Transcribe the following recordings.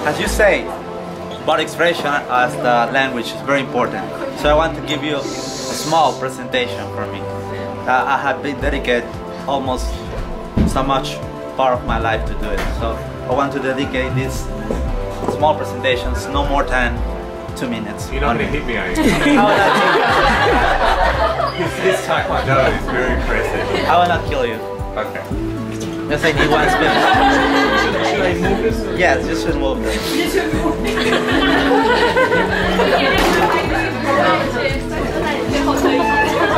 As you say, body expression as the language is very important. So I want to give you a small presentation for me. I have been dedicated almost so much part of my life to do it. So I want to dedicate these small presentations no more than 2 minutes. You're not going to hit me, are you? I will not kill you. This taekwondo is very impressive. I will not kill you. Okay. Just like he wants me. Should I move this? Yes, you should move this.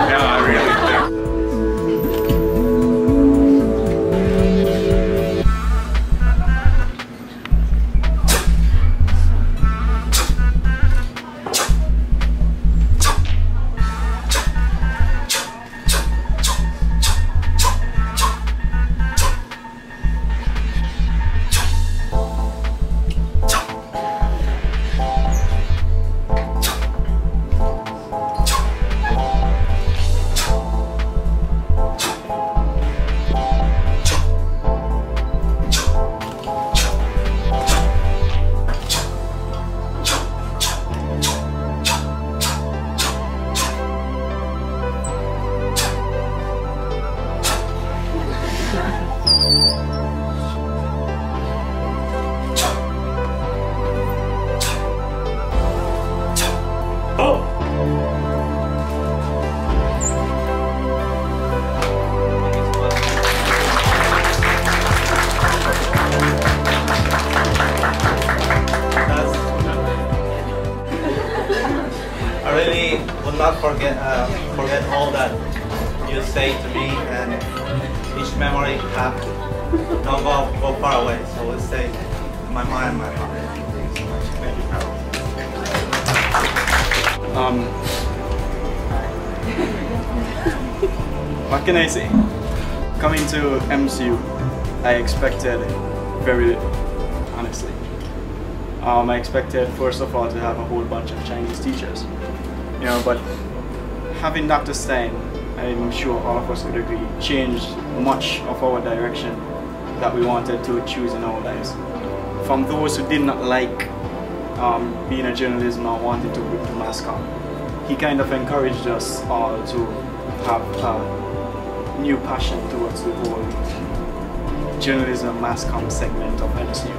No, I really do. I really will not forget all that you say to me, and each memory have not go far away. So we'll stay in my mind and my heart. Thank you so much. Thank you, Carol. What can I say? Coming to MCU, I expected very little, honestly. I expected first of all to have a whole bunch of Chinese teachers, you know, but having Dr. Stein, I'm sure all of us would agree, changed much of our direction that we wanted to choose in our lives. From those who did not like being a journalist or wanted to go to mass comm, he kind of encouraged us all to have a new passion towards the whole journalism mass comm segment of MCU.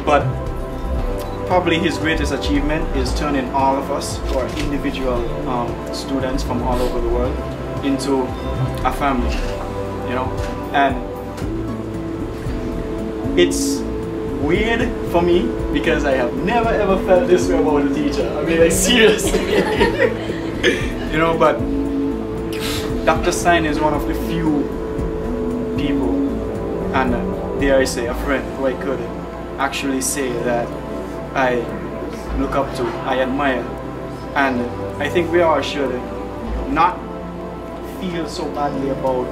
But probably his greatest achievement is turning all of us, or individual students from all over the world, into a family, you know. And it's weird for me because I have never ever felt this way about a teacher. I mean, like, seriously. You know, but Dr. Stein is one of the few people, and dare I say a friend, who I could actually say that I look up to, I admire, and I think we all should not feel so badly about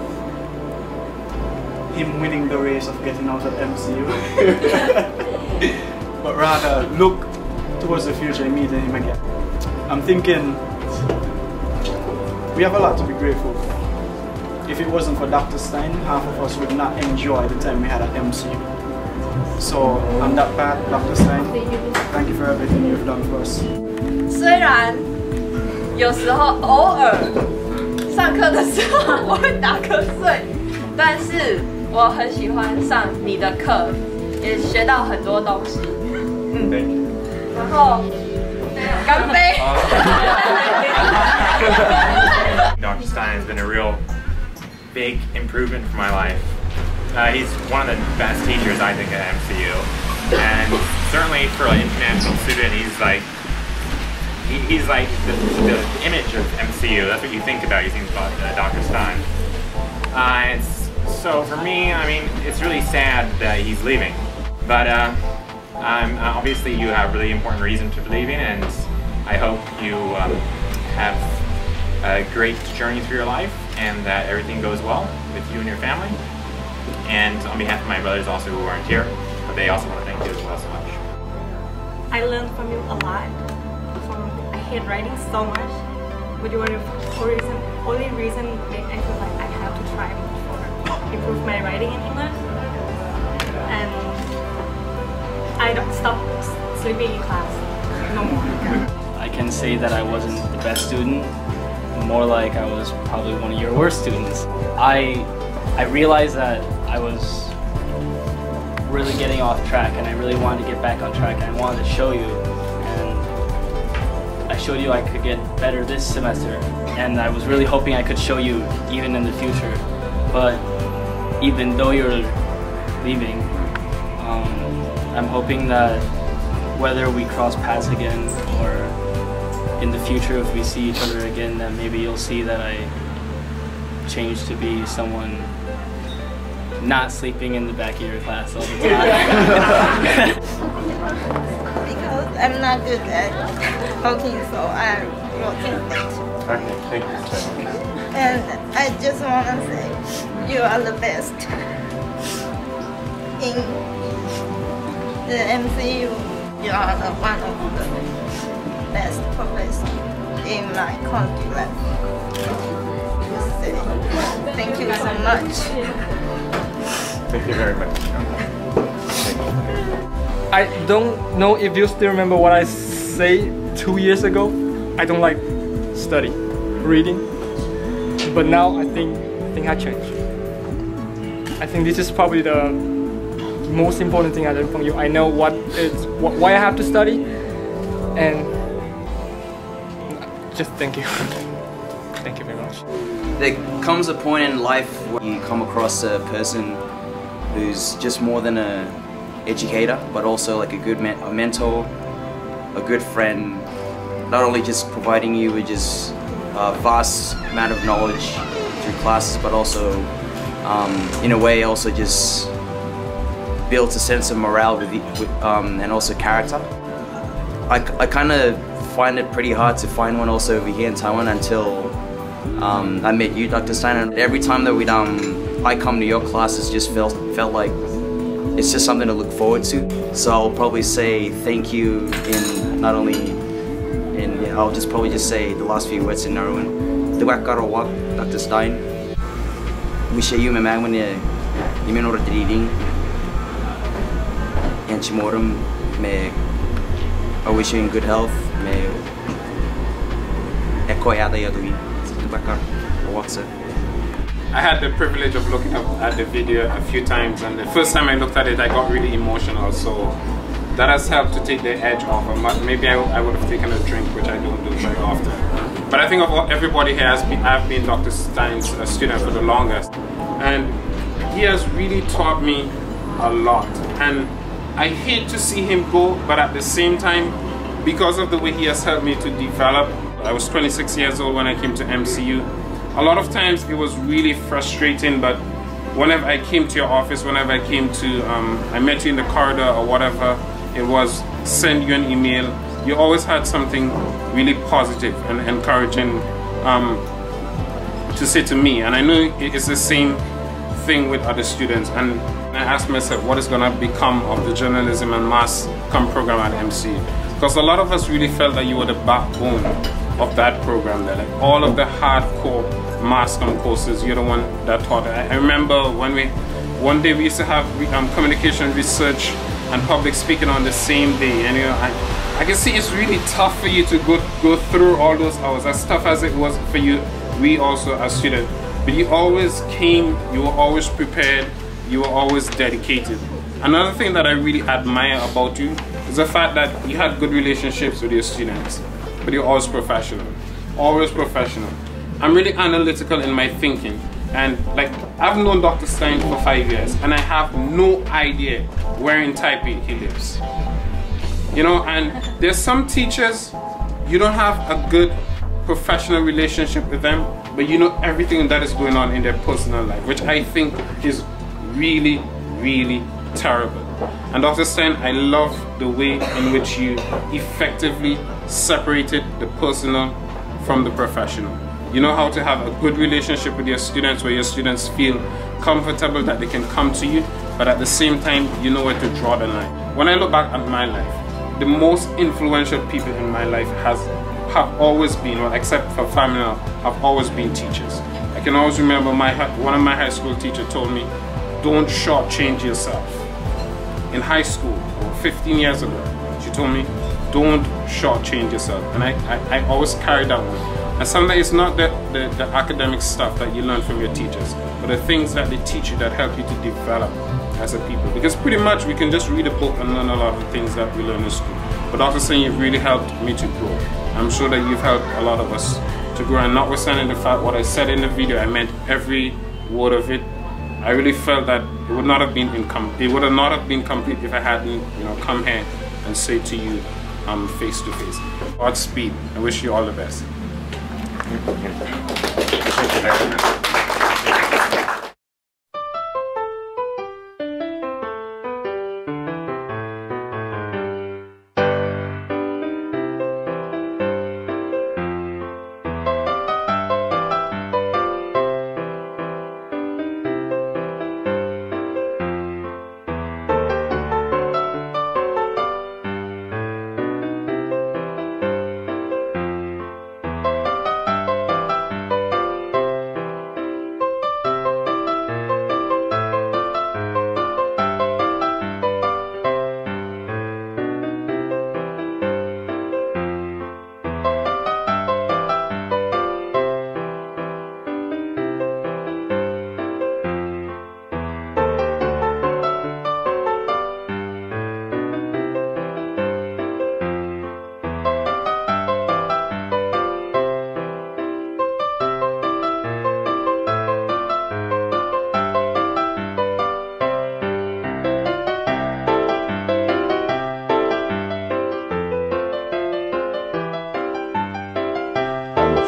him winning the race of getting out of MCU, but rather look towards the future and meeting him again. I'm thinking we have a lot to be grateful for. If it wasn't for Dr. Stein, half of us would not enjoy the time we had at MCU. So on that part, Dr. Stein, thank you for everything you've done for us. 虽然有时候偶尔上课的时候我会打瞌睡，但是我很喜欢上你的课，也学到很多东西。然后没有。干杯。 Dr. Stein has been a real big improvement for my life. He's one of the best teachers, I think, at MCU, and certainly for an international student, he's like the image of MCU. That's what you think about. You think about Dr. Stein. So for me, I mean, it's really sad that he's leaving, but obviously you have really important reason to believe in, and I hope you have a great journey through your life and that everything goes well with you and your family. And on behalf of my brothers also who aren't here, they also want to thank you as well so much. I learned from you a lot. I hate writing so much, but you are the only reason I feel like I have to try to improve my writing in English. And I don't stop sleeping in class no more. I can say that I wasn't the best student, more like I was probably one of your worst students. I realized that I was really getting off track and I really wanted to get back on track, and I wanted to show you, and I showed you I could get better this semester, and I was really hoping I could show you even in the future. But even though you're leaving, I'm hoping that whether we cross paths again or in the future if we see each other again, that maybe you'll see that I changed to be someone not sleeping in the back of your class all the time. Because I'm not good at talking, so I'm working it. Okay, thank you. And I just want to say you are the best in the MCU. You are one of the best professors in my country life. Thank you so much. Thank you very much. I don't know if you still remember what I said 2 years ago. I don't like study, reading, but now I think I changed. I think this is probably the most important thing I learned from you. I know why I have to study, and just thank you. Thank you very much. There comes a point in life where you come across a person who's just more than an educator, but also like a good a mentor, a good friend, not only just providing you with just a vast amount of knowledge through classes, but also in a way also just builds a sense of morale and also character. I kind of find it pretty hard to find one also over here in Taiwan until I met you, Dr. Stein, and every time that I come to your classes just felt like it's just something to look forward to. So I'll probably say thank you in not only I'll just probably just say the last few words in Naruan. Dr. Stein. Wish you me mang when you menor reading and chimorum me I wish you in good health me I had the privilege of looking at the video a few times, and the first time I looked at it I got really emotional, so that has helped to take the edge off. Maybe I would have taken a drink, which I don't do very often. But I think of everybody here I've been Dr. Stein's student for the longest, and he has really taught me a lot, and I hate to see him go, but at the same time, because of the way he has helped me to develop. I was 26 years old when I came to MCU. A lot of times it was really frustrating, but whenever I came to your office, whenever I came to, I met you in the corridor or whatever, it was send you an email. You always had something really positive and encouraging to say to me. And I know it's the same thing with other students. And I asked myself, what is gonna become of the journalism and mass comm program at MCU? Because a lot of us really felt that you were the backbone of that program there. Like all of the hardcore mass comm courses, you're the one that taught it. I remember one day we used to have communication research and public speaking on the same day, and I can see it's really tough for you to go through all those hours, as tough as it was for you, we also as students. But you always came, you were always prepared, you were always dedicated. Another thing that I really admire about you is the fact that you had good relationships with your students, but you're always professional. Always professional. I'm really analytical in my thinking. And like, I've known Dr. Stein for 5 years, and I have no idea where in Taipei he lives. You know, and there's some teachers, you don't have a good professional relationship with them, but you know everything that is going on in their personal life, which I think is really, really terrible. And Dr. Stein, I love the way in which you effectively separated the personal from the professional. You know how to have a good relationship with your students, where your students feel comfortable that they can come to you, but at the same time, you know where to draw the line. When I look back at my life, the most influential people in my life have always been, well, except for family, have always been teachers. I can always remember one of my high school teachers told me, don't shortchange yourself. In high school, 15 years ago, she told me, don't shortchange yourself. And I always carry that one. And sometimes it's not the academic stuff that you learn from your teachers, but the things that they teach you that help you to develop as a people. Because pretty much we can just read a book and learn a lot of the things that we learn in school. But Dr. Stein, you've really helped me to grow. I'm sure that you've helped a lot of us to grow. And notwithstanding the fact what I said in the video, I meant every word of it. I really felt that it would not have been complete if I hadn't, come here and say to you face to face. Godspeed. I wish you all the best.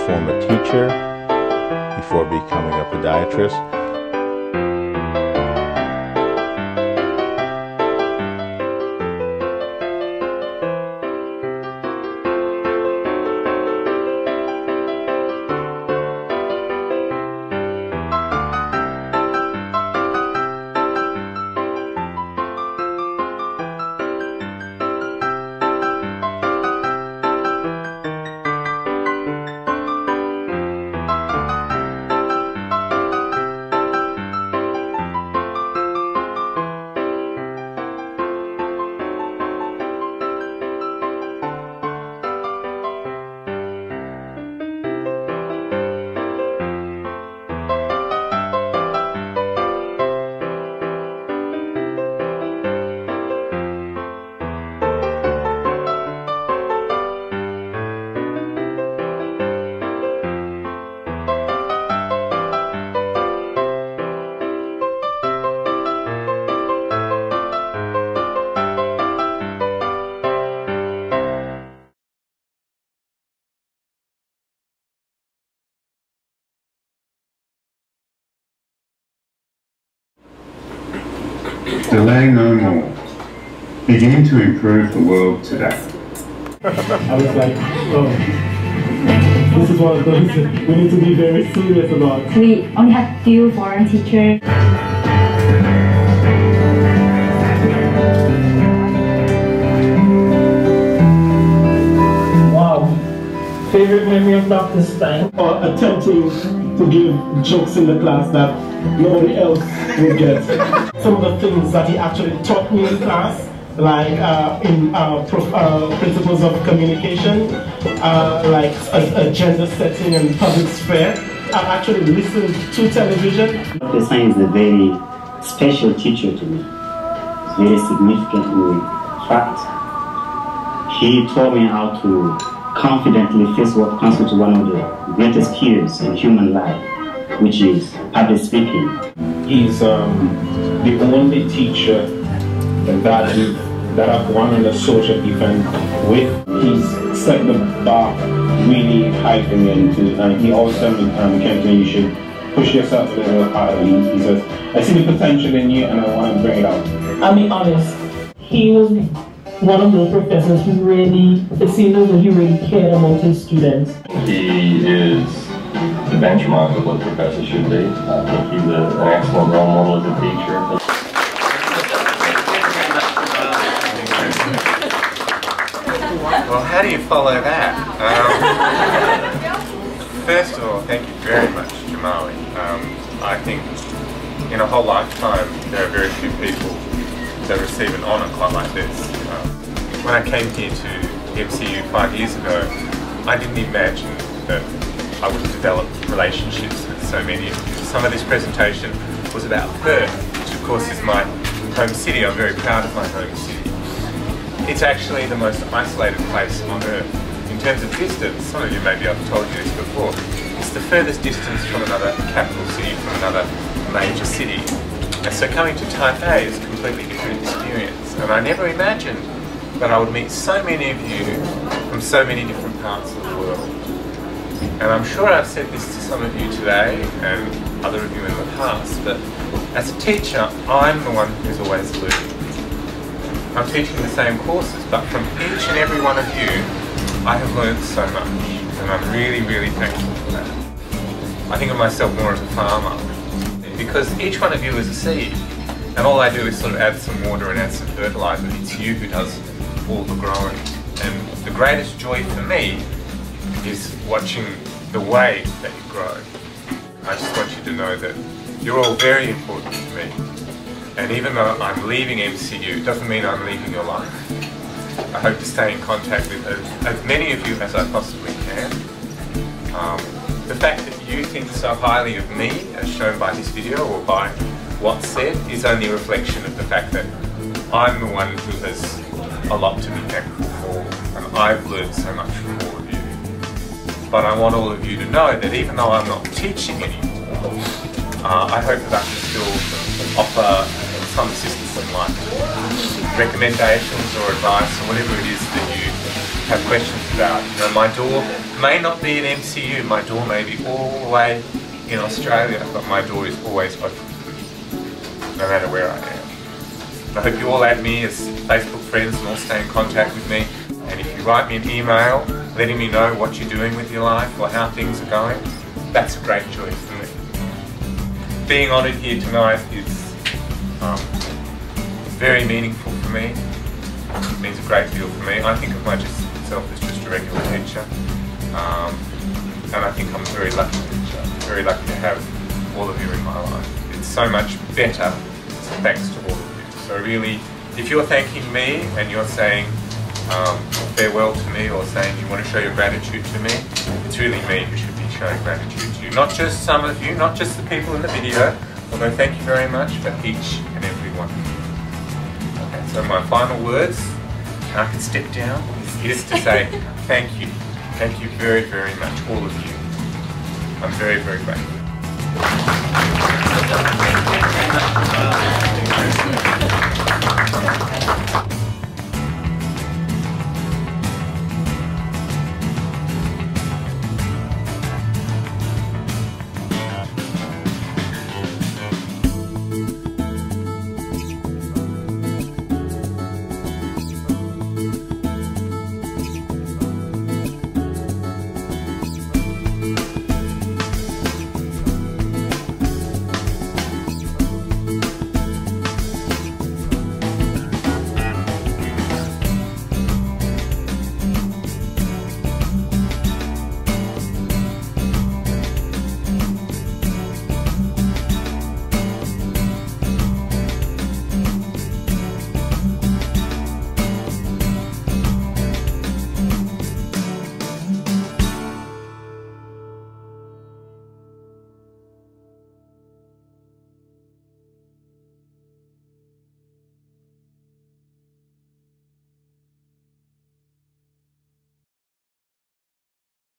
Former teacher before becoming a podiatrist. Delay no more. Begin to improve the world today. I was like, oh, this is one of those we need to be very serious about. We only have few foreign teachers. Wow. Favorite memory of Dr. Stein? Or attempting to give jokes in the class that nobody else would get. Some of the things that he actually taught me in class, like in principles of communication, like a gender setting and public sphere. I've actually listened to television. Dr. Stein is a very special teacher to me. Very significant in fact. He taught me how to confidently face what constitutes one of the greatest skills in human life, which is public speaking. He's the only teacher that I've won on a social event with. He's set the bar really high for me, and he always tells me, Kenton, you should push yourself a little harder. He says, I see the potential in you and I want to bring it out. I'll be honest, he was one of those professors who really, it seemed as though he really cared about his students. He is the benchmark of what a professor should be. I think he's an excellent role model as a teacher. Well, how do you follow that? First of all, thank you very much, Jamali. I think in a whole lifetime there are very few people that receive an honour quite like this. When I came here to MCU 5 years ago, I didn't imagine that I would develop relationships with so many of you. Some of this presentation was about Perth, which of course is my home city. I'm very proud of my home city. It's actually the most isolated place on Earth. In terms of distance, some of you maybe I've told you this before, it's the furthest distance from another capital city, from another major city. And so coming to Taipei is a completely different experience. And I never imagined that I would meet so many of you from so many different parts of the world. And I'm sure I've said this to some of you today and other of you in the past, but as a teacher, I'm the one who's always learning. I'm teaching the same courses, but from each and every one of you, I have learned so much, and I'm really, really thankful for that. I think of myself more as a farmer, because each one of you is a seed, and all I do is sort of add some water and add some fertilizer. It's you who does all the growing. And the greatest joy for me is watching the way that you grow. I just want you to know that you're all very important to me. And even though I'm leaving MCU, it doesn't mean I'm leaving your life. I hope to stay in contact with as many of you as I possibly can. The fact that you think so highly of me, as shown by this video or by what's said, is only a reflection of the fact that I'm the one who has a lot to be thankful for, and I've learned so much from all of you. But I want all of you to know that even though I'm not teaching anymore, I hope that I can still offer some assistance in life, recommendations or advice or whatever it is that you have questions about. You know, my door may not be in MCU, my door may be all the way in Australia, but my door is always open for you, no matter where I am. I hope you all add me as Facebook friends and all stay in contact with me. And if you write me an email letting me know what you're doing with your life or how things are going, that's a great joy for me. Being honoured here tonight is very meaningful for me. It means a great deal for me. I think of myself as just a regular teacher, and I think I'm very lucky to have all of you in my life. It's so much better thanks to all of you. So really, if you're thanking me and you're saying farewell to me or saying you want to show your gratitude to me, it's really me who should be showing gratitude to you. Not just some of you, not just the people in the video, although thank you very much, but each and every one of you. Okay, so my final words, and I can step down, is to say thank you. Thank you very, very much, all of you. I'm very, very grateful.